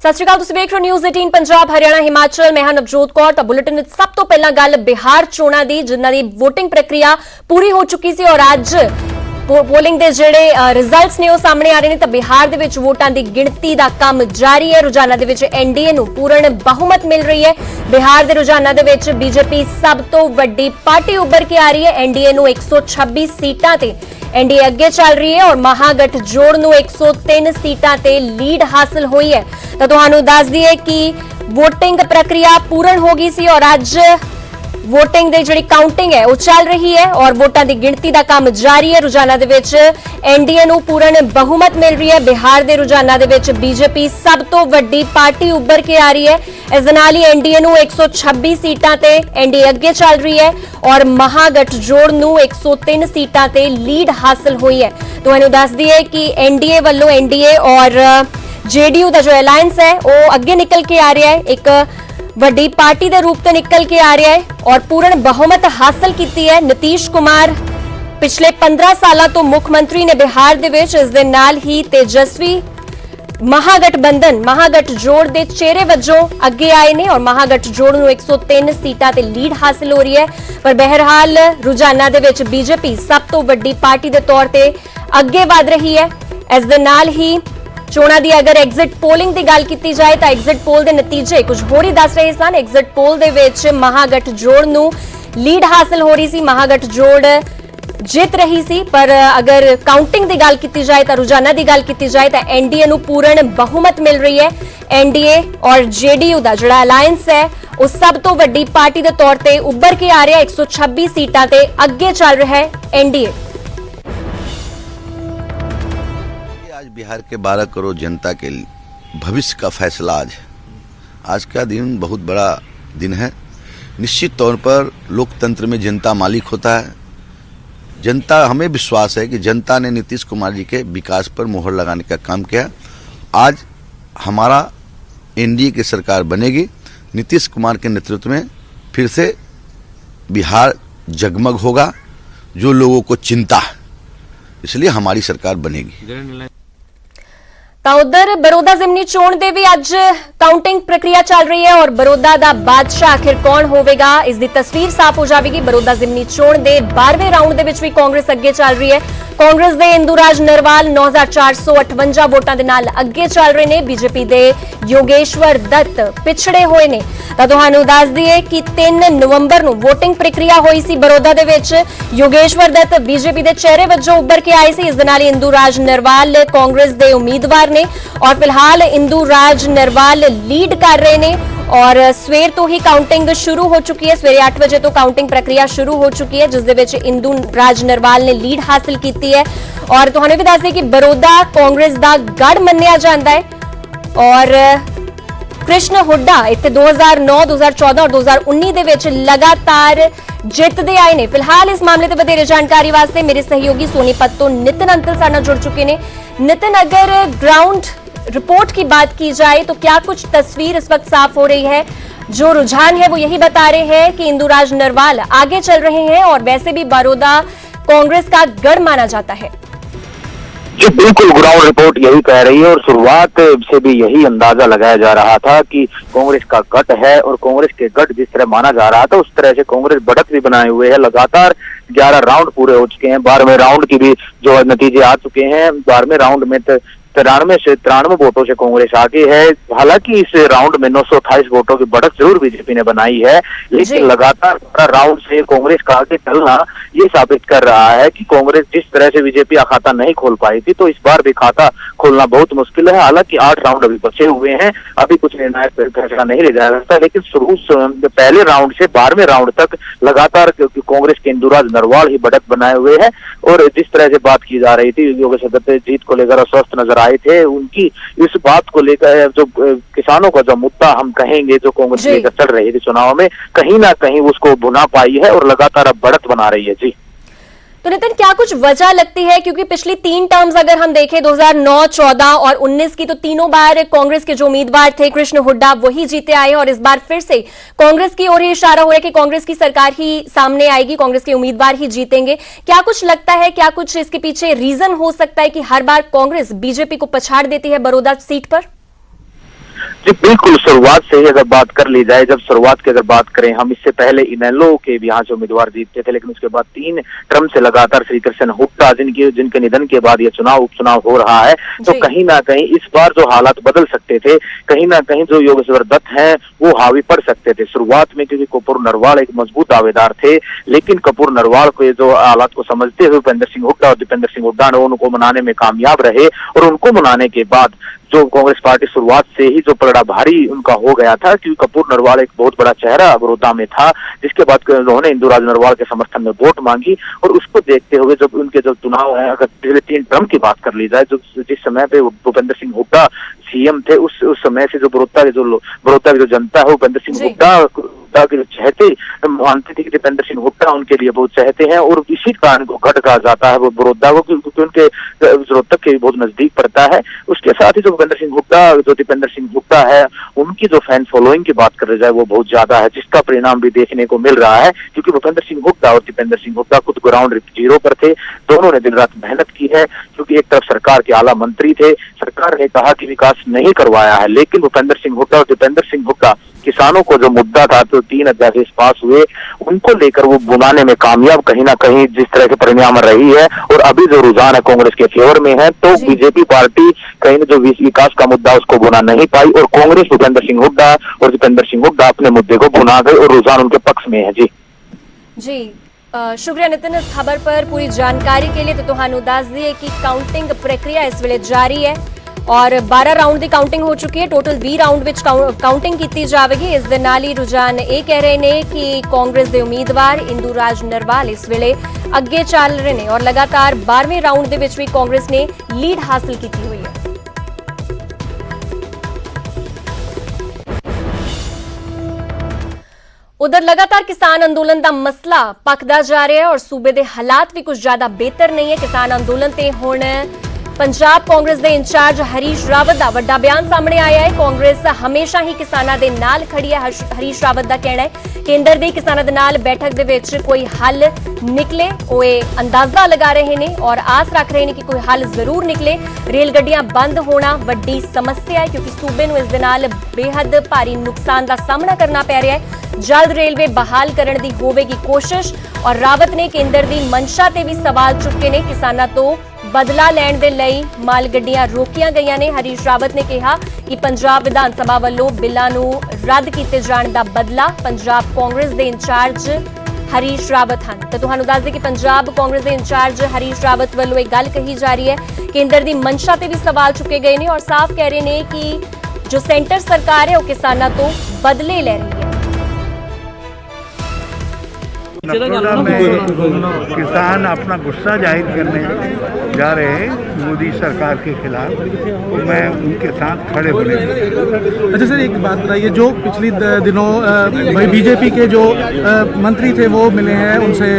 ਸਤਿ ਸ਼੍ਰੀ ਅਕਾਲ, ਤੁਸੀਂ ਵੇਖ ਰਹੇ ਹੋ ਨਿਊਜ਼ 18 ਪੰਜਾਬ ਹਰਿਆਣਾ ਹਿਮਾਚਲ। ਮੈਂ ਹਾਂ ਨਵਜੋਤ ਕੌਰ। ਤਾਂ ਬੁਲੇਟਿਨ ਵਿੱਚ ਸਭ ਤੋਂ ਪਹਿਲਾਂ ਗੱਲ ਬਿਹਾਰ ਚੋਣਾਂ ਦੀ, ਜਿਨ੍ਹਾਂ ਦੀ VOTING ਪ੍ਰਕਿਰਿਆ ਪੂਰੀ ਹੋ ਚੁੱਕੀ ਸੀ ਔਰ ਅੱਜ ਪੋਲਿੰਗ ਦੇ ਜਿਹੜੇ ਰਿਜ਼ਲਟਸ ਨੇ ਉਹ ਸਾਹਮਣੇ ਆ ਰਹੇ ਨੇ। ਤਾਂ ਬਿਹਾਰ ਦੇ ਵਿੱਚ ਵੋਟਾਂ ਦੀ ਗਿਣਤੀ ਦਾ ਕੰਮ ਜਾਰੀ ਹੈ। ਰੁਝਾਨਾ ਦੇ ਵਿੱਚ NDA ਨੂੰ ਪੂਰਨ ਬਹੁਮਤ ਮਿਲ ਰਹੀ ਹੈ। ਬਿਹਾਰ ਦੇ ਰੁਝਾਨਾ ਦੇ ਵਿੱਚ BJP ਸਭ ਤੋਂ ਵੱਡੀ ਪਾਰਟੀ ਉੱਭਰ ਕੇ ਆ ਰਹੀ ਹੈ। NDA ਨੂੰ 126 ਸੀਟਾਂ ਤੇ NDA ਅੱਗੇ ਚੱਲ ਰਹੀ ਹੈ ਔਰ ਮਹਾਗਠਜੋੜ ਨੂੰ 103 ਸੀਟਾਂ ਤੇ ਲੀਡ ਹਾਸਲ ਹੋਈ ਹੈ। ਤਾਂ ਤੁਹਾਨੂੰ ਦੱਸ ਦਈਏ ਕਿ VOTING ਪ੍ਰਕਿਰਿਆ ਪੂਰਨ ਹੋ ਗਈ ਸੀ ਔਰ ਅੱਜ VOTING ਦੀ ਜਿਹੜੀ ਕਾਊਂਟਿੰਗ ਹੈ ਉਹ ਚੱਲ ਰਹੀ ਹੈ ਔਰ ਵੋਟਾਂ ਦੀ ਗਿਣਤੀ ਦਾ ਕੰਮ ਜਾਰੀ ਹੈ। ਰੁਝਾਨਾ ਦੇ ਵਿੱਚ NDA ਨੂੰ ਪੂਰਨ ਬਹੁਮਤ ਮਿਲ ਰਹੀ ਹੈ। ਬਿਹਾਰ ਦੇ ਰੁਝਾਨਾ ਦੇ ਵਿੱਚ BJP ਸਭ ਤੋਂ ਵੱਡੀ ਪਾਰਟੀ ਉੱਭਰ ਕੇ ਆ ਰਹੀ ਹੈ। ਇਸ ਦੇ ਨਾਲ ਹੀ NDA ਨੂੰ 126 ਸੀਟਾਂ ਤੇ NDA ਅੱਗੇ ਚੱਲ ਰਹੀ ਹੈ ਔਰ ਮਹਾਗਠਜੋੜ ਨੂੰ 103 ਸੀਟਾਂ ਤੇ ਲੀਡ ਹਾਸਲ ਹੋਈ ਹੈ। ਤੁਹਾਨੂੰ ਦੱਸ ਦਈਏ ਕਿ NDA ਵੱਲੋਂ NDA और JDU ਦਾ ਜੋ ਅਲਾਈਅੰਸ ਹੈ ਉਹ ਅੱਗੇ ਨਿਕਲ ਕੇ ਆ ਰਿਹਾ ਹੈ, ਇੱਕ ਵੱਡੀ ਪਾर्टी ਦੇ रूप में निकल के आ रहा है और पूर्ण बहुमत हासिल की है। नीतीश कुमार पिछले 15 सालों तो मुख्यमंत्री ने बिहार दे विच। इस दे नाल ही तेजस्वी महागठबंधन महागठजोड़ के चेहरे वजों अगे आए ने और महागठजोड़ नूं 103 सीटां ते लीड हासिल हो रही है। पर बहरहाल रुझाना दे विच BJP सब तो वड्डी पार्टी के तौर पर अगे वध रही है। इस दे नाल ही चोणां दी अगर एग्जिट पोलिंग की गल की जाए तो एग्जिट पोल के नतीजे कुछ होर ही दस रहे सन। एग्जिट पोल दे विच महागठजोड़ नूं लीड हासिल हो रही सी, महागठजोड़ जित रही सी। पर अगर काउंटिंग की गल की जाए तो रुझाना की गल की जाए तो NDA नूं पूर्ण बहुमत मिल रही है। NDA और JDU का जिहड़ा अलायंस है वो सब तो वड्डी पार्टी के तौर पर उभर के आ रहा है। 126 सीटां ते अगे चल रहा है NDA। आज बिहार के 12 करोड़ जनता के भविष्य का फैसला आज का दिन बहुत बड़ा दिन है। निश्चित तौर पर लोकतंत्र में जनता मालिक होता है। जनता, हमें विश्वास है कि जनता ने नीतीश कुमार जी के विकास पर मोहर लगाने का काम किया। आज हमारा NDA की सरकार बनेगी। नीतीश कुमार के नेतृत्व में फिर से बिहार जगमग होगा, जो लोगों को चिंता है, इसलिए हमारी सरकार बनेगी। उधर बड़ौदा जिमनी चोण दे भी अज काउंटिंग प्रक्रिया चल रही है और बड़ौदा दा बादशाह आखिर कौन होवेगा इसकी तस्वीर साफ हो जाएगी। बड़ौदा जिमनी चोण दे 12वें राउंड दे विच भी कांग्रेस अगे चल रही है। कांग्रेस दे इंदुराज नरवाल 9458 वोटां दे नाल अगे चल रहे ने। BJP दे योगेश्वर दत्त पिछड़े होए ने। तां तुहानूं दस दईए कि 3 नवंबर नूं वोटिंग प्रक्रिया होई सी बड़ौदा दे विच। योगेश्वर दत्त BJP दे चेहरे वजों उभर के आए सी। इस दे नाल इंदुराज नरवाल कांग्रेस दे उम्मीदवार ने और फिलहाल इंदुराज नरवाल लीड कर रहे ने और सवेर तो ही काउंटिंग शुरू हो चुकी है। सवेरे 8 बजे तो काउंटिंग प्रक्रिया शुरू हो चुकी है, जिस दे विच इंदुराज नरवाल ने लीड हासिल की है। और तुहानूं भी दस दें कि बड़ौदा कांग्रेस दा गढ़ मन्निया जांदा है और कृष्ण हुड्डा इत्थे 2009, 2014 और 2019 दे विच लगातार जितदे आए ने। फिलहाल इस मामले ते वधेरे जानकारी वास्ते मेरे सहयोगी सोनीपत तो नितिन अंकल साडे नाल जुड़ चुके ने। नितिन, अगर ग्राउंड रिपोर्ट की बात की जाए तो क्या कुछ तस्वीर इस वक्त साफ हो रही है? जो रुझान है वो यही बता रहे हैं कि इंदुराज नरवाल आगे चल रहे हैं और वैसे भी बड़ौदा कांग्रेस का गढ़ माना जाता है। जी बिल्कुल, ग्राउंड रिपोर्ट यही कह रही है और शुरुआत से भी यही अंदाजा लगाया जा रहा था कि कांग्रेस का गढ़ है और कांग्रेस के गढ़ जिस तरह माना जा रहा था उस तरह से कांग्रेस बढ़त भी बनाए हुए है। लगातार 11 राउंड पूरे हो चुके हैं। 12वें राउंड की भी जो नतीजे आ चुके हैं। 12वें राउंड में 93 से 93 वोटों से कांग्रेस आगे है। हालांकि इस राउंड में 928 वोटों की बढ़त जरूर BJP ने बनाई है, लेकिन लगातार राउंड से कांग्रेस का आगे चलना ये साबित कर रहा है कि कांग्रेस जिस तरह से BJP का खाता नहीं खोल पाई थी तो इस बार भी खाता खोलना बहुत मुश्किल है। हालांकि 8 राउंड अभी बचे हुए हैं, अभी कुछ निर्णायक फैसला नहीं ले जा सकता, लेकिन शुरू पहले राउंड से 12वें राउंड तक लगातार कांग्रेस के इंदुराज नरवाल ही बढ़त बनाए हुए हैं। और जिस तरह से बात की जा रही थी योगेश्वर दत्त जीत को लेकर अस्वस्थ नजर आए थे, उनकी इस बात को लेकर जो किसानों का जो मुद्दा हम कहेंगे जो कांग्रेस लेकर चल रही थी चुनाव में, कहीं ना कहीं उसको भुना पाई है और लगातार अब बढ़त बना रही है। जी तो नितिन, क्या कुछ वजह लगती है? क्योंकि पिछली 3 टर्म्स अगर हम देखें 2009, 14 और 19 की, तो तीनों बार कांग्रेस के जो उम्मीदवार थे कृष्ण हुड्डा वही जीते आए और इस बार फिर से कांग्रेस की ओर ही इशारा हो रहा है कि कांग्रेस की सरकार ही सामने आएगी, कांग्रेस के उम्मीदवार ही जीतेंगे। क्या कुछ लगता है, क्या कुछ इसके पीछे रीजन हो सकता है कि हर बार कांग्रेस BJP को पछाड़ देती है बड़ौदा सीट पर? जी बिल्कुल, शुरुआत से ही अगर बात कर ली जाए, जब शुरुआत की अगर बात करें, हम इससे पहले इनेलो के भी यहाँ से उम्मीदवार जीतते थे, लेकिन उसके बाद 3 टर्म से लगातार श्री कृष्ण हुड्डा जिनके निधन के बाद ये उपचुनाव हो रहा है, तो कहीं ना कहीं इस बार जो हालात बदल सकते थे, कहीं ना कहीं जो योगेश्वर दत्त हैं वो हावी पड़ सकते थे शुरुआत में, क्योंकि कपूर नरवाल एक मजबूत दावेदार थे, लेकिन कपूर नरवाल को जो हालात को समझते हुए भूपेंद्र सिंह हुड्डा और दीपेंद्र सिंह हुड्डा ने उनको मनाने में कामयाब रहे, और उनको मनाने के बाद जो कांग्रेस पार्टी शुरुआत से ही जो पलड़ा भारी उनका हो गया था, क्योंकि कपूर नरवाल एक बहुत बड़ा चेहरा बड़ौदा में था, जिसके बाद उन्होंने इंदुराज नरवाल के समर्थन में वोट मांगी, और उसको देखते हुए जब उनके जो चुनाव है, अगर पिछले 3 टर्म की बात कर ली जाए, जो जिस समय पे भूपेंद्र सिंह हुड्डा सीएम थे, उस समय से जो बड़ौदा की जो जनता है, भूपेंद्र सिंह हुड्डा के चहेते मानती थी कि दीपेंद्र सिंह हुड्डा उनके लिए बहुत चहेते हैं, और इसी कारण को गढ़ कहा जाता है वो बड़ौदा को, क्योंकि उनके रोहतक के बहुत नजदीक पड़ता है। उसके साथ ही जो भूपेंद्र सिंह हुड्डा जो दीपेंद्र सिंह हुड्डा है, उनकी जो फैन फॉलोइंग की बात कर जाए वो बहुत ज्यादा है, जिसका परिणाम भी देखने को मिल रहा है, क्योंकि भूपेंद्र सिंह हुड्डा और दीपेंद्र सिंह हुड्डा खुद ग्राउंड जीरो पर थे, दोनों ने दिन रात मेहनत की है, क्योंकि एक तरफ सरकार के आला मंत्री थे, सरकार ने कहा कि विकास नहीं करवाया है, लेकिन भूपेंद्र सिंह हुड्डा और दीपेंद्र सिंह हुड्डा किसानों को जो मुद्दा था, तो 3 अध्यादेश पास हुए, उनको लेकर वो बुलाने में कामयाब कहीं ना कहीं जिस तरह के परिणाम रही है, और अभी जो रुझान है कांग्रेस के फेवर में है, तो बीजेपी पार्टी कहीं जो विकास का मुद्दा उसको बुना नहीं पाई, और कांग्रेस भूपेंद्र सिंह हुड्डा और दीपेंद्र सिंह हुड्डा अपने मुद्दे को बुना गए, और रुझान उनके पक्ष में है। जी शुक्रिया नितिन इस खबर पर पूरी जानकारी के लिए। तो ਤੁਹਾਨੂੰ ਦੱਸ ਦਈਏ कि काउंटिंग प्रक्रिया इस ਵੇਲੇ जारी है और 12 राउंड की काउंटिंग हो चुकी है, टोटल 20 राउंड ਵਿੱਚ काउंटिंग की जाएगी। इस ਦੇ ਨਾਲ ਹੀ रुझान ਇਹ कह रहे ਨੇ कि कांग्रेस ਦੇ उम्मीदवार इंदुराज नरवाल इस ਵੇਲੇ ਅੱਗੇ ਚੱਲ ਰਹੇ ਨੇ, और लगातार 12वें राउंड ਦੇ ਵਿੱਚ भी कांग्रेस ने लीड हासिल की हुई है। उधर लगातार किसान अंदोलन का मसला पकदा जा रहा है और सूबे के हालात भी कुछ ज्यादा बेहतर नहीं है। किसान अंदोलन ते हुण पंजाब कांग्रेस के इंचार्ज हरीश रावत का वड्डा बयान सामने आया है। कांग्रेस हमेशा ही किसानों के नाल खड़ी है। हरीश रावत का कहना है केंद्र की किसानों के नाल बैठक दे विच कोई हल निकले, वो अंदाजा लगा रहे हैं और आस रख रहे हैं कि कोई हल जरूर निकले। रेल गड्डियां बंद होना वड्डी समस्या है, क्योंकि सूबे नूं इस दे नाल बेहद भारी नुकसान का सामना करना पै रहा है। जल्द रेलवे बहाल करने की होवेगी कोशिश, और रावत ने केंद्र की मंशा ते भी सवाल चुके ने। किसानों तो बदला लैण दे लई माल गड्डियां रोकियां गईयां ने। हरीश रावत ने कहा कि पंजाब विधान सभा वालों बिलां नूं रद्द कीते जाण दा बदला पंजाब कांग्रेस दे इंचार्ज हरीश रावत हैं। तो तुहानूं दस दें कि पंजाब कांग्रेस के इंचार्ज हरीश रावत वालों एक गल कही जा रही है, केंद्र की मंशा ते भी सवाल चुके गए हैं और साफ कह रहे हैं कि जो सेंटर सरकार है वो किसानों तो बदले ले रही है। किसान अपना गुस्सा जाहिर करने जा रहे हैं मोदी सरकार के खिलाफ, तो मैं उनके साथ खड़े होने। अच्छा सर, एक बात बताइए, जो पिछले दिनों बीजेपी के जो मंत्री थे वो मिले हैं, उनसे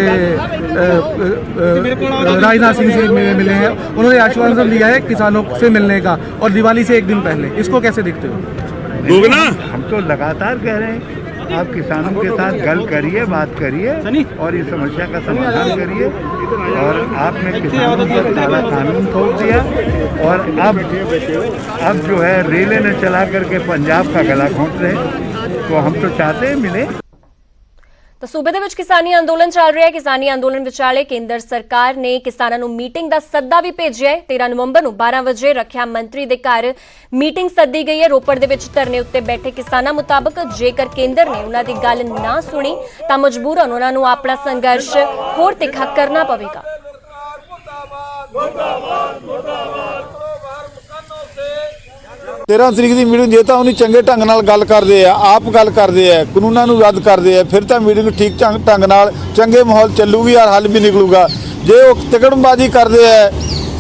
राजनाथ सिंह से मिले हैं, उन्होंने आश्वासन दिया है किसानों से मिलने का, और दिवाली से एक दिन पहले, इसको कैसे देखते हो? हम तो लगातार कह रहे हैं आप किसानों के साथ गल करिए, बात करिए और इस समस्या का समाधान करिए, और आपने किसानों पर काला कानून थोप दिया, और अब जो है रेलें न चला करके पंजाब का गला घोंट रहे। तो हम तो चाहते हैं मिले। तो सूबे दे विच किसानी अंदोलन चल रहा है। किसानी अंदोलन विचाले केंद्र सरकार ने किसानों नूं मीटिंग का सद्दा भी भेजिया है। 13 नवंबर नूं 12 बजे रखिया मंत्री दे घर मीटिंग सद्दी गई है। रोपड़ दे विच धरने उत्ते बैठे किसानों मुताबक जेकर केंद्र ने उन्हां दी गल ना सुनी तां मजबूरन उन्हां नूं अपना संघर्ष होर तिखा करना पवेगा। 13 तरीक की मीटिंग जे तो चंगे ढंग नाल गल करते हैं, आप गल करते हैं, कानूनों को रद्द करते हैं, फिर तो मीटिंग ठीक ढंग नाल चंगे माहौल चलूगी और हल भी निकलूगा। जे वो तिकड़मबाजी करते हैं,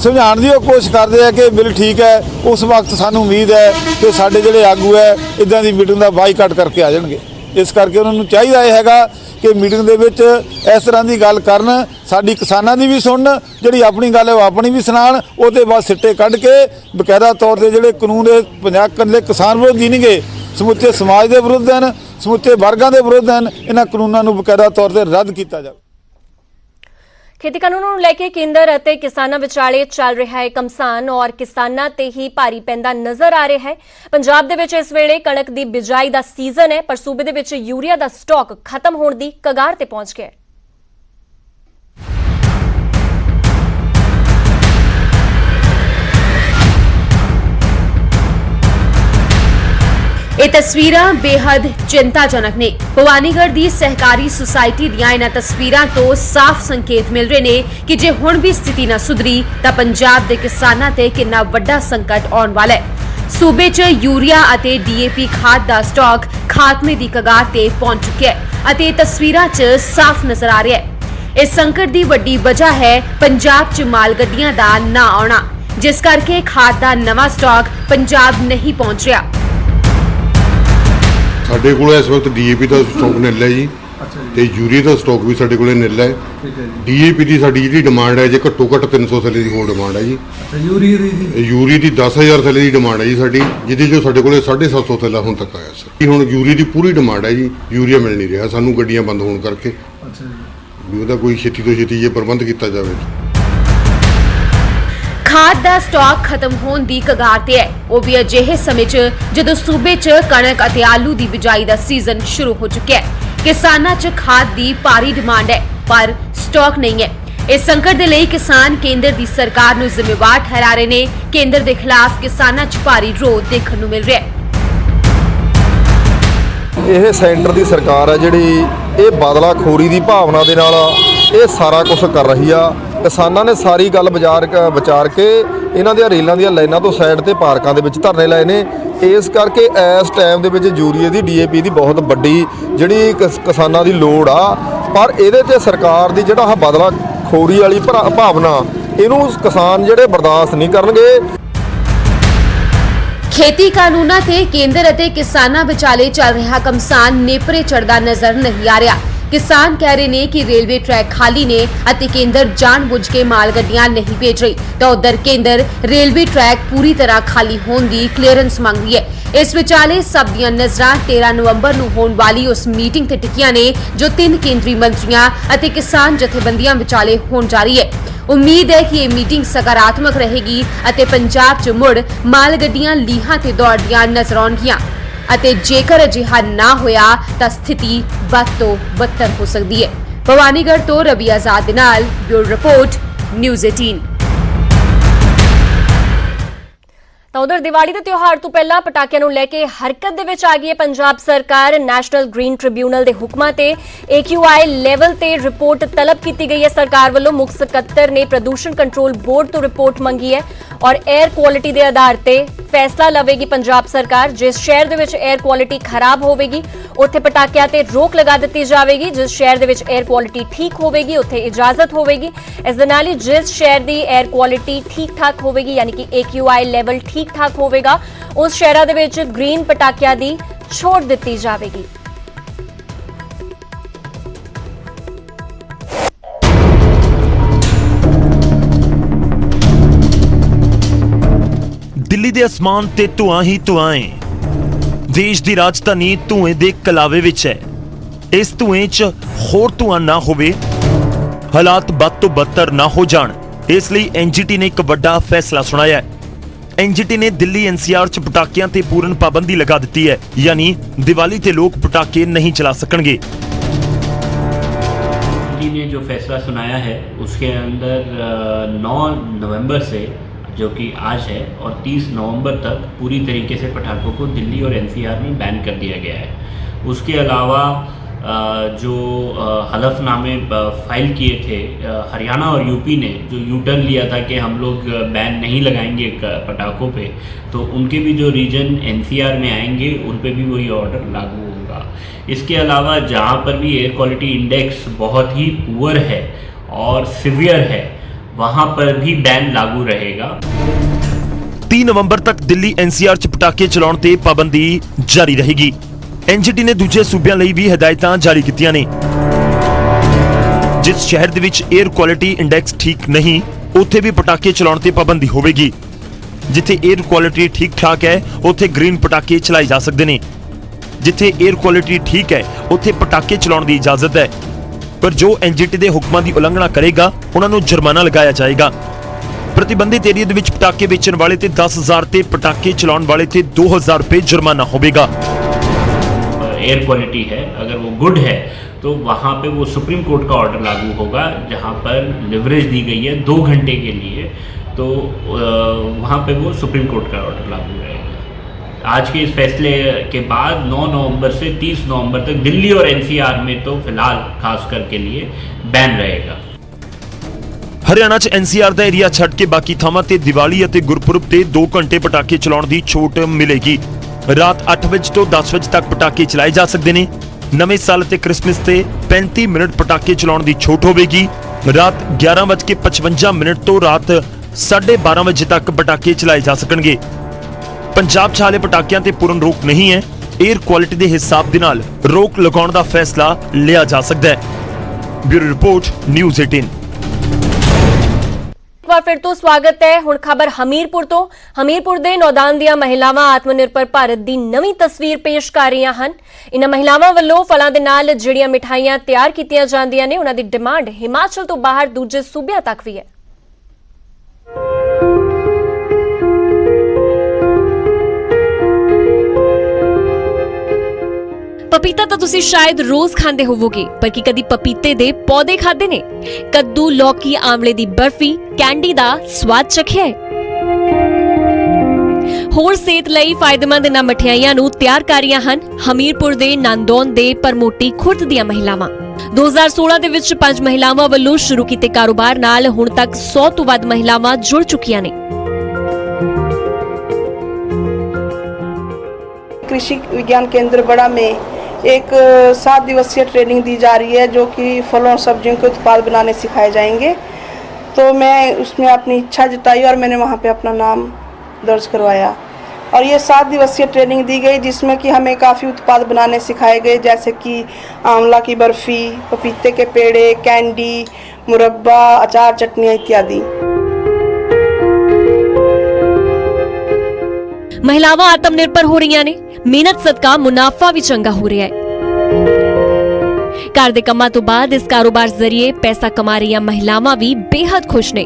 समझाने की कोशिश करते हैं कि बिल ठीक है, उस वक्त सानू उम्मीद है कि साडे जिहड़े आगू है इदां दी मीटिंग का बाईकाट करके आ जाएंगे। इस करके उन्होंने चाहिए हैगा कि मीटिंग दे विच इस तरह की गल करन, साडी किसानां दी भी सुनन, जिहड़ी अपनी गल है वो अपनी भी सुनाण, उहदे बाद सिट्टे कढ के बकायदा तौर ते जिहड़े कानून पंजाब कल्ले किसान विरोधी नहीं गे, समुचे समाज के विरुद्ध हैं, समुचे वर्गां के विरुद्ध हैं, इन्हां कानूनां नूं बकायदा तौर ते रद्द किया जाए। ਖੇਤੀ ਕਾਨੂੰਨਾਂ ਨੂੰ ਲੈ ਕੇ ਕੇਂਦਰ ਅਤੇ ਕਿਸਾਨਾਂ ਵਿਚਾਲੇ ਚੱਲ ਰਿਹਾ ਹੈ ਘਮਸਾਨ ਔਰ ਕਿਸਾਨਾਂ ਤੇ ਹੀ ਭਾਰੀ ਪੈਂਦਾ ਨਜ਼ਰ ਆ ਰਿਹਾ ਹੈ। ਪੰਜਾਬ ਦੇ ਵਿੱਚ ਇਸ ਵੇਲੇ ਕਣਕ ਦੀ ਬਿਜਾਈ ਦਾ ਸੀਜ਼ਨ ਹੈ, ਪਰ ਸੂਬੇ ਦੇ ਵਿੱਚ ਯੂਰੀਆ ਦਾ ਸਟਾਕ ਖਤਮ ਹੋਣ ਦੀ ਕਗਾਰ ਤੇ ਪਹੁੰਚ ਗਿਆ ਹੈ। ਇਹ ਤਸਵੀਰਾਂ ਬੇहद ਚਿੰਤਾਜਨਕ ਨੇ। ਭਵਾਨੀਗੜ੍ਹ ਦੀ ਸਹਿਕਾਰੀ ਸੁਸਾਇਟੀ ਦੀਆਂ ਇਹਨਾਂ ਤਸਵੀਰਾਂ ਤੋਂ ਸਾਫ਼ ਸੰਕੇਤ ਮਿਲ ਰਹੇ ਨੇ ਕਿ ਜੇ ਹੁਣ ਵੀ ਸਥਿਤੀ ਨਾ ਸੁਧਰੀ ਤਾਂ ਪੰਜਾਬ ਦੇ ਕਿਸਾਨਾਂ ਤੇ ਕਿੰਨਾ ਵੱਡਾ ਸੰਕਟ ਆਉਣ ਵਾਲਾ ਹੈ। ਸੂਬੇ 'ਚ ਯੂਰੀਆ ਅਤੇ ਡੀਏਪੀ ਖਾਦ ਦਾ ਸਟਾਕ ਖਾਤਮੇ ਦੀ ਕਗਾਰ ਤੇ ਪਹੁੰਚ ਚੁੱਕਿਆ ਹੈ ਅਤੇ ਇਹ ਤਸਵੀਰਾਂ 'ਚ ਸਾਫ਼ ਨਜ਼ਰ ਆ ਰਿਹਾ ਹੈ। ਇਸ ਸੰਕਟ ਦੀ ਵੱਡੀ ਵਜ੍ਹਾ ਹੈ ਪੰਜਾਬ 'ਚ ਮਾਲ ਗੱਡੀਆਂ ਦਾ ਨਾ ਆਉਣਾ, ਜਿਸ ਕਰਕੇ ਖਾਦ ਦਾ ਨਵਾਂ ਸਟਾਕ ਪੰਜਾਬ ਨਹੀਂ ਪਹੁੰਚ ਰਿਹਾ। ਸਾਡੇ ਕੋਲ ਇਸ ਵਕਤ ਡੀਏਪੀ ਦਾ ਸਟਾਕ ਨਿਲ ਹੈ ਜੀ ਤੇ ਯੂਰੀਆ ਦਾ ਸਟਾਕ ਵੀ ਸਾਡੇ ਕੋਲੇ ਨਿਲ ਹੈ। ਡੀਏਪੀ ਦੀ ਸਾਡੀ ਜਿਹੜੀ ਡਿਮਾਂਡ ਹੈ ਜੇ ਘੱਟੋ ਘੱਟ 300 ਥੈਲੇ ਦੀ ਹੋਰ ਡਿਮਾਂਡ ਹੈ ਜੀ। ਯੂਰੀਆ ਦੀ 10,000 ਥੈਲੇ ਦੀ ਡਿਮਾਂਡ ਹੈ ਜੀ ਸਾਡੀ, ਜਿਹਦੇ ਜੋ ਸਾਡੇ ਕੋਲੇ 750 ਥੈਲਾ ਹੁਣ ਤੱਕ ਆਇਆ ਸਰ। ਹੁਣ ਯੂਰੀਆ ਦੀ ਪੂਰੀ ਡਿਮਾਂਡ ਹੈ ਜੀ, ਯੂਰੀਆ ਮਿਲ ਨਹੀਂ ਰਿਹਾ ਸਾਨੂੰ ਗੱਡੀਆਂ ਬੰਦ ਹੋਣ ਕਰਕੇ। ਵੀ ਉਹਦਾ ਕੋਈ ਛੇਤੀ ਤੋਂ ਛੇਤੀ ਇਹ ਪ੍ਰਬੰਧ ਕੀਤਾ ਜਾਵੇ। ਖਾਦ ਦਾ ਸਟਾਕ ਖਤਮ ਹੋਣ ਦੀ ਕਗਾਰ ਤੇ ਹੈ, ਉਹ ਵੀ ਅਜਿਹੇ ਸਮੇਂ 'ਚ ਜਦੋਂ ਸੂਬੇ 'ਚ ਕਣਕ ਅਤੇ ਆਲੂ ਦੀ ਬਿਜਾਈ ਦਾ ਸੀਜ਼ਨ ਸ਼ੁਰੂ ਹੋ ਚੁੱਕਿਆ ਹੈ। ਕਿਸਾਨਾਂ 'ਚ ਖਾਦ ਦੀ ਭਾਰੀ ਡਿਮਾਂਡ ਹੈ ਪਰ ਸਟਾਕ ਨਹੀਂ ਹੈ। ਇਸ ਸੰਕਟ ਦੇ ਲਈ ਕਿਸਾਨ ਕੇਂਦਰ ਦੀ ਸਰਕਾਰ ਨੂੰ ਜ਼ਿੰਮੇਵਾਰ ਠਹਿਰਾ ਰਹੇ ਨੇ। ਕੇਂਦਰ ਦੇ ਖਿਲਾਫ ਕਿਸਾਨਾਂ 'ਚ ਭਾਰੀ ਰੋਹ ਦੇਖਣ ਨੂੰ ਮਿਲ ਰਿਹਾ ਹੈ। ਇਹ ਸੈਂਟਰ ਦੀ ਸਰਕਾਰ ਹੈ ਜਿਹੜੀ ਇਹ ਬਦਲਾਖੋਰੀ ਦੀ ਭਾਵਨਾ ਦੇ ਨਾਲ ਇਹ ਸਾਰਾ ਕੁਝ ਕਰ ਰਹੀ ਆ। ਕਿਸਾਨਾਂ ਨੇ ਸਾਰੀ ਗੱਲ ਵਿਚਾਰ ਕੇ ਇਹਨਾਂ ਦੀਆਂ ਰੇਲਾਂ ਦੀਆਂ ਲਾਈਨਾਂ ਤੋਂ ਸਾਈਡ ਤੇ ਪਾਰਕਾਂ ਦੇ ਵਿੱਚ ਧਰਨੇ ਲਾਏ ਨੇ। ਇਸ ਕਰਕੇ ਇਸ ਟਾਈਮ ਦੇ ਵਿੱਚ ਯੂਰੀਏ ਦੀ ਡੀਏਪੀ ਦੀ ਬਹੁਤ ਵੱਡੀ ਜਿਹੜੀ ਕਿਸਾਨਾਂ ਦੀ ਲੋੜ ਆ, ਪਰ ਇਹਦੇ ਤੇ ਸਰਕਾਰ ਦੀ ਜਿਹੜਾ ਬਦਲਾਖੋਰੀ ਵਾਲੀ ਭਾਵਨਾ ਇਹਨੂੰ ਕਿਸਾਨ ਜਿਹੜੇ ਬਰਦਾਸ਼ਤ ਨਹੀਂ ਕਰਨਗੇ। ਖੇਤੀ ਕਾਨੂੰਨਾਂ ਤੇ ਕੇਂਦਰ ਅਤੇ ਕਿਸਾਨਾਂ ਵਿਚਾਲੇ ਚੱਲ ਰਿਹਾ ਘਮਸਾਨ ਨੇਪਰੇ ਚੜ੍ਹਦਾ ਨਜ਼ਰ ਨਹੀਂ ਆ ਰਿਹਾ। ਕਿਸਾਨ ਕਹਿ ਰਹੇ ਨੇ ਕਿ ਰੇਲਵੇ ਟਰੈਕ ਖਾਲੀ ਨੇ ਅਤੇ ਕੇਂਦਰ ਜਾਣਬੁੱਝ ਕੇ ਮਾਲ ਗੱਡੀਆਂ ਨਹੀਂ ਭੇਜ ਰਹੀ, ਤਾਂ ਉਧਰ ਕੇਂਦਰ ਰੇਲਵੇ ਟਰੈਕ ਪੂਰੀ ਤਰ੍ਹਾਂ ਖਾਲੀ ਹੋਣ ਦੀ ਕਲੀਅਰੈਂਸ ਮੰਗ ਰਹੀ ਹੈ। ਇਸ ਵਿਚਾਲੇ ਸਭ ਦੀਆਂ ਨਜ਼ਰਾਂ 13 ਨਵੰਬਰ ਨੂੰ ਹੋਣ ਵਾਲੀ ਉਸ ਮੀਟਿੰਗ ਤੇ ਟਿਕੀਆਂ ਨੇ ਜੋ 3 ਕੇਂਦਰੀ ਮੰਤਰੀਆਂ ਅਤੇ ਕਿਸਾਨ ਜਥੇਬੰਦੀਆਂ ਵਿਚਾਲੇ ਹੋਣ ਜਾ ਰਹੀ ਹੈ। ਉਮੀਦ ਹੈ ਕਿ ਇਹ ਮੀਟਿੰਗ ਸਕਾਰਾਤਮਕ ਰਹੇਗੀ ਅਤੇ ਪੰਜਾਬ 'ਚ ਮੁੜ ਮਾਲ ਗੱਡੀਆਂ ਲੀਹਾਂ ਤੇ ਦੌੜਦੀਆਂ ਨਜ਼ਰ ਆਉਣਗੀਆਂ ਅਤੇ ਜੇਕਰ ਅਜਿਹਾ ਨਾ ਹੋਇਆ ਤਾਂ ਸਥਿਤੀ ਵੱਧ ਤੋਂ ਬੱਤਰ ਹੋ ਸਕਦੀ ਹੈ। ਭਵਾਨੀਗੜ੍ਹ ਤੋਂ ਰਵੀ ਆਜ਼ਾਦ ਦੇ ਨਾਲ ਬਿਊਰੋ ਰਿਪੋਰਟ, ਨਿਊਜ਼ 18। ਤਾਂ ਉਧਰ ਦੀਵਾਲੀ ਦੇ ਤਿਉਹਾਰ ਤੋਂ ਪਹਿਲਾਂ ਪਟਾਕਿਆਂ ਨੂੰ ਲੈ ਕੇ ਹਰਕਤ ਦੇ ਵਿੱਚ ਆ ਗਈ ਹੈ ਪੰਜਾਬ ਸਰਕਾਰ। ਨੈਸ਼ਨਲ ਗ੍ਰੀਨ ਟ੍ਰਿਬਿਊਨਲ ਦੇ ਹੁਕਮਾਂ ਤੇ AQI ਲੈਵਲ ਤੇ ਰਿਪੋਰਟ ਤਲਬ ਕੀਤੀ ਗਈ ਹੈ। ਸਰਕਾਰ ਵੱਲੋਂ ਮੁੱਖ ਸਕੱਤਰ ਨੇ ਪ੍ਰਦੂਸ਼ਣ ਕੰਟਰੋਲ ਬੋਰਡ ਤੋਂ ਰਿਪੋਰਟ ਮੰਗੀ ਹੈ ਔਰ 에ਅਰ ਕੁਆਲਿਟੀ ਦੇ ਆਧਾਰ ਤੇ ਫੈਸਲਾ ਲਵੇਗੀ ਪੰਜਾਬ ਸਰਕਾਰ। ਜਿਸ ਸ਼ਹਿਰ ਦੇ ਵਿੱਚ 에ਅਰ ਕੁਆਲਿਟੀ ਖਰਾਬ ਹੋਵੇਗੀ ਉੱਥੇ ਪਟਾਕਿਆਂ ਤੇ ਰੋਕ ਲਗਾ ਦਿੱਤੀ ਜਾਵੇਗੀ। ਜਿਸ ਸ਼ਹਿਰ ਦੇ ਵਿੱਚ 에ਅਰ ਕੁਆਲਿਟੀ ਠੀਕ ਹੋਵੇਗੀ ਉੱਥੇ ਇਜਾਜ਼ਤ ਹੋਵੇਗੀ। ਇਸ ਦੇ ਨਾਲ ਹੀ ਜਿਸ ਸ਼ਹਿਰ ਦੀ 에ਅਰ ਕੁਆਲਿਟੀ ਠੀਕ ਠਾਕ ਹੋਵੇਗੀ ਯਾਨੀ ਕਿ AQI ਲੈਵਲ ਠੀਕ ਠਾਕ ਹੋਵੇਗਾ ਉਸ ਸ਼ਹਿਰਾਂ ਦੇ ਵਿੱਚ ਗ੍ਰੀਨ ਪਟਾਕਿਆਂ ਦੀ ਛੋਟ ਦਿੱਤੀ ਜਾਵੇਗੀ। ਦਿੱਲੀ ਦੇ ਅਸਮਾਨ ਤੇ ਧੂਆਂ ਹੀ ਧੂਆਂ ਹੈ। ਦੇਸ਼ ਦੀ ਰਾਜਧਾਨੀ ਧੂਏ ਦੇ ਕਲਾਵੇ ਵਿੱਚ ਹੈ। ਇਸ ਧੂਏ 'ਚ ਹੋਰ ਧੂਆਂ ਨਾ ਹੋਵੇ, ਹਾਲਾਤ ਵੱਧ ਤੋਂ ਬੱਤਰ ਨਾ ਹੋ ਜਾਣ, ਇਸ ਲਈ NGT ਨੇ ਇੱਕ ਵੱਡਾ ਫੈਸਲਾ ਸੁਣਾਇਆ ਹੈ। NGT ਨੇ ਦਿੱਲੀ NCR 'ਚ ਪਟਾਕਿਆਂ ਤੇ ਪੂਰਨ ਪਾਬੰਦੀ ਲਗਾ ਦਿੱਤੀ ਹੈ, यानी दिवाली ਤੇ ਲੋਕ ਪਟਾਕੇ नहीं चला सकेंगे। NGT ने जो फैसला सुनाया है उसके अंदर 9 नवंबर से जो कि आज है और 30 नवंबर तक पूरी तरीके से पटाखों को दिल्ली और NCR में बैन कर दिया गया है। उसके अलावा जो हलफनामे फाइल किए थे हरियाणा और यूपी ने जो यूटर्न लिया था कि हम लोग बैन नहीं लगाएंगे पटाखों पे, तो उनके भी जो रीजन NCR में आएंगे उन पे भी वही ऑर्डर लागू होगा। इसके अलावा जहाँ पर भी एयर क्वालिटी इंडेक्स बहुत ही पुअर है और सिवियर है वहाँ पर भी बैन लागू रहेगा। 3 नवंबर तक दिल्ली NCR 'ਚ ਪਟਾਕੇ ਚਲਾਉਣ ਤੇ ਪਾਬੰਦੀ ਜਾਰੀ ਰਹੇਗੀ। NGT ਨੇ ਦੂਜੇ ਸੂਬਿਆਂ ਲਈ ਵੀ ਹਦਾਇਤਾਂ ਜਾਰੀ ਕੀਤੀਆਂ ਨੇ। ਜਿਸ ਸ਼ਹਿਰ ਦੇ ਵਿੱਚ 에ਅਰ ਕੁਆਲਿਟੀ ਇੰਡੈਕਸ ਠੀਕ ਨਹੀਂ ਉੱਥੇ ਵੀ ਪਟਾਕੇ ਚਲਾਉਣ ਤੇ ਪਾਬੰਦੀ ਹੋਵੇਗੀ। ਜਿੱਥੇ 에ਅਰ ਕੁਆਲਿਟੀ ਠੀਕ ਠਾਕ ਹੈ ਉੱਥੇ ਗ੍ਰੀਨ ਪਟਾਕੇ ਚਲਾਏ ਜਾ ਸਕਦੇ ਨੇ। ਜਿੱਥੇ 에ਅਰ ਕੁਆਲਿਟੀ ਠੀਕ ਹੈ ਉੱਥੇ ਪਟਾਕੇ ਚਲਾਉਣ ਦੀ ਇਜਾਜ਼ਤ ਹੈ। ਪਰ ਜੋ ਐਨਜੀਟੀ ਦੇ ਹੁਕਮਾਂ ਦੀ ਉਲੰਘਣਾ ਕਰੇਗਾ ਉਹਨਾਂ ਨੂੰ ਜੁਰਮਾਨਾ ਲਗਾਇਆ ਜਾਏਗਾ। ਪ੍ਰਤੀਬੰਧਿਤ ਏਰੀਆ ਦੇ ਵਿੱਚ ਪਟਾਕੇ ਵੇਚਣ ਵਾਲੇ ਤੇ 10,000 ਤੇ ਪਟਾਕੇ ਚਲਾਉਣ ਵਾਲੇ ਤੇ 2,000 रुपए जुर्माना होगा। एयर क्वालिटी है, अगर वो गुड है तो वहाँ पे वो सुप्रीम कोर्ट का ऑर्डर लागू होगा, जहाँ पर लिवरेज दी गई है 2 घंटे के लिए, तो वहाँ पे वो सुप्रीम कोर्ट का ऑर्डर लागू रहेगा। आज के इस फैसले के बाद 9 नवंबर से 30 नवंबर तक दिल्ली और एनसीआर में तो फिलहाल खासकर के लिए बैन रहेगा। हरियाणा च एनसीआर ਦਾ ਏਰੀਆ ਛੱਡ ਕੇ ਬਾਕੀ ਥਾਵਾਂ ਤੇ ਦੀਵਾਲੀ ਅਤੇ ਗੁਰਪੁਰਬ ਤੇ 2 ਘੰਟੇ ਪਟਾਕੇ ਚਲਾਉਣ ਦੀ ਛੋਟ ਮਿਲੇਗੀ। ਰਾਤ 8 ਵਜੇ ਤੋਂ 10 ਵਜੇ ਤੱਕ ਪਟਾਕੇ ਚਲਾਏ ਜਾ ਸਕਦੇ ਨੇ। ਨਵੇਂ ਸਾਲ ਤੇ ਕ੍ਰਿਸਮਸ ਤੇ 35 ਮਿੰਟ ਪਟਾਕੇ ਚਲਾਉਣ ਦੀ ਛੋਟ ਹੋਵੇਗੀ। ਰਾਤ 11:55 ਤੋਂ ਰਾਤ 12:30 ਵਜੇ ਤੱਕ ਪਟਾਕੇ ਚਲਾਏ ਜਾ ਸਕਣਗੇ। ਪੰਜਾਬ 'ਚ ਹਾਲੇ ਪਟਾਕਿਆਂ ਤੇ ਪੂਰਨ ਰੋਕ ਨਹੀਂ ਹੈ। 에ਅਰ ਕੁਆਲਿਟੀ ਦੇ ਹਿਸਾਬ ਦੇ ਨਾਲ ਰੋਕ ਲਗਾਉਣ ਦਾ ਫੈਸਲਾ ਲਿਆ ਜਾ ਸਕਦਾ ਹੈ। Bureau ਰਿਪੋर्ट news 18। ਵਾਰ ਫਿਰ ਤੋਂ ਸਵਾਗਤ ਹੈ। ਹੁਣ ਖਬਰ ਹਮੀਰਪੁਰ ਤੋਂ। ਹਮੀਰਪੁਰ ਦੇ ਨੌਦਾਨ ਦੀਆਂ ਮਹਿਲਾਵਾਂ ਆਤਮਨਿਰਭਰ ਭਾਰਤ ਦੀ ਨਵੀਂ ਤਸਵੀਰ ਪੇਸ਼ ਕਰ ਰਹੀਆਂ ਹਨ। ਇਨ੍ਹਾਂ ਮਹਿਲਾਵਾਂ ਵੱਲੋਂ ਫਲਾਂ ਦੇ ਨਾਲ ਜਿਹੜੀਆਂ ਮਿਠਾਈਆਂ ਤਿਆਰ ਕੀਤੀਆਂ ਜਾਂਦੀਆਂ ਨੇ ਉਹਨਾਂ ਦੀ ਡਿਮਾਂਡ ਹਿਮਾਚਲ ਤੋਂ ਬਾਹਰ ਦੂਜੇ ਸੂਬਿਆਂ ਤੱਕ ਵੀ ਹੈ। पपीता तो तुसी शायद रोज खांदे होवोगे, पर की कदी पपीते दे पौधे खादे ने? कद्दू, लौकी, आमले दी बर्फी, कैंडी दा स्वाद चखिया है? होर सेहत लई फायदेमंद इन्हां मठियाइयां नूं तैयार कर रहीआं हन हमीरपुर दे नांदौन दे परमोटी खुर्द दीआं महिलावां। 2016 ਦੇ ਵਿੱਚ 5 ਮਹਿਲਾਵਾਂ ਵੱਲੋਂ ਸ਼ੁਰੂ ਕੀਤੇ ਕਾਰੋਬਾਰ ਨਾਲ ਹੁਣ ਤੱਕ 100 ਤੋਂ ਵੱਧ ਮਹਿਲਾਵਾਂ ਜੁੜ ਚੁੱਕੀਆਂ ਨੇ। कृषि विज्ञान केंद्र बड़ा में एक 7 दिवसीय ट्रेनिंग दी जा रही है, जो कि फलों और सब्जियों के उत्पाद बनाने सिखाए जाएंगे। तो मैं उसमें अपनी इच्छा जताई और मैंने वहाँ पे अपना नाम दर्ज करवाया और ये 7 दिवसीय ट्रेनिंग दी गई, जिसमें कि हमें काफ़ी उत्पाद बनाने सिखाए गए, जैसे कि आंवला की बर्फ़ी, पपीते के पेड़े, कैंडी, मुरब्बा, अचार, चटनियाँ इत्यादि। महिलावां आत्मनिर्भर हो रही ने। मेहनत सदका मुनाफा भी चंगा हो रहा है। घर दे कम्मां तो बाद इस कारोबार जरिए पैसा कमा रही महिलावां भी बेहद खुश ने।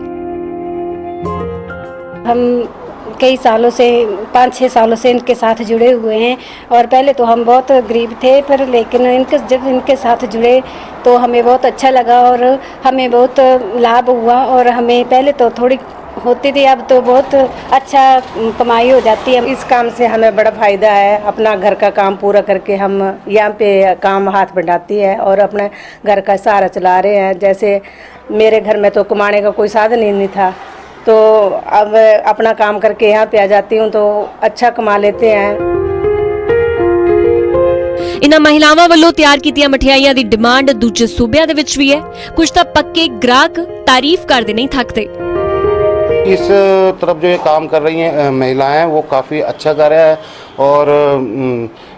हम कई सालों से 5-6 सालों से इनके साथ जुड़े हुए हैं और पहले तो हम बहुत गरीब थे, पर लेकिन जब इनके साथ जुड़े तो हमें बहुत अच्छा लगा और हमें बहुत लाभ हुआ और हमें पहले तो थोड़ी होती थी, अब तो बहुत अच्छा कमाई हो जाती है। इस काम से हमें बड़ा फ़ायदा है। अपना घर का काम पूरा करके हम यहाँ पे काम हाथ बढ़ाती है और अपने घर का सहारा चला रहे हैं। जैसे मेरे घर में तो कमाने का कोई साधन ही नहीं था, तो अब अपना काम करके यहाँ पे आ जाती हूँ तो अच्छा कमा लेते हैं। इन्हां महिलावां ਵੱਲੋਂ ਤਿਆਰ ਕੀਤੀਆਂ ਮਠਿਆਈਆਂ ਦੀ ਡਿਮਾਂਡ ਦੂਜੇ ਸੂਬਿਆਂ ਦੇ ਵਿੱਚ ਵੀ ਹੈ। ਕੁਝ ਤਾਂ ਪੱਕੇ ਗ੍ਰਾਹਕ ਤਾਰੀਫ ਕਰਦੇ ਨਹੀਂ ਥੱਕਦੇ। इस तरफ जो ये काम कर रही हैं महिलाएं, वो काफ़ी अच्छा कर रहा है और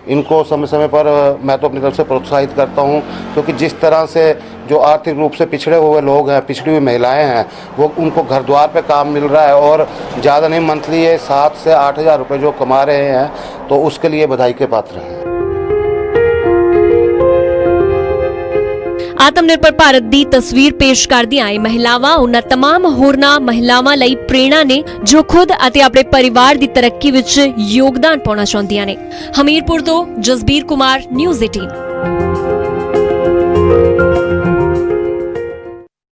इनको समय समय पर मैं तो अपनी तरफ से प्रोत्साहित करता हूँ, क्योंकि जिस तरह से जो आर्थिक रूप से पिछड़े हुए लोग हैं, पिछड़ी हुई महिलाएं हैं, वो उनको घर द्वार पे काम मिल रहा है और ज़्यादा नहीं, मंथली ये 7 से 8 हज़ार रुपये जो कमा रहे हैं, तो उसके लिए बधाई के पात्र हैं। ਆਤਮਨਿਰਭਰ ਭਾਰਤ ਦੀ ਤਸਵੀਰ ਪੇਸ਼ ਕਰਦੀਆਂ ਇਹ ਮਹਿਲਾਵਾਂ ਉਹਨਾਂ तमाम ਹੋਰਨਾਂ ਮਹਿਲਾਵਾਂ ਲਈ ਪ੍ਰੇਰਣਾ ਨੇ ਜੋ ਖੁਦ ਅਤੇ ਆਪਣੇ ਪਰਿਵਾਰ ਦੀ ਤਰੱਕੀ ਵਿੱਚ ਯੋਗਦਾਨ ਪਾਉਣਾ ਚਾਹੁੰਦੀਆਂ ਨੇ। ਹਮੀਰਪੁਰ ਤੋਂ ਜਸਬੀਰ ਕੁਮਾਰ, ਨਿਊਜ਼ 18।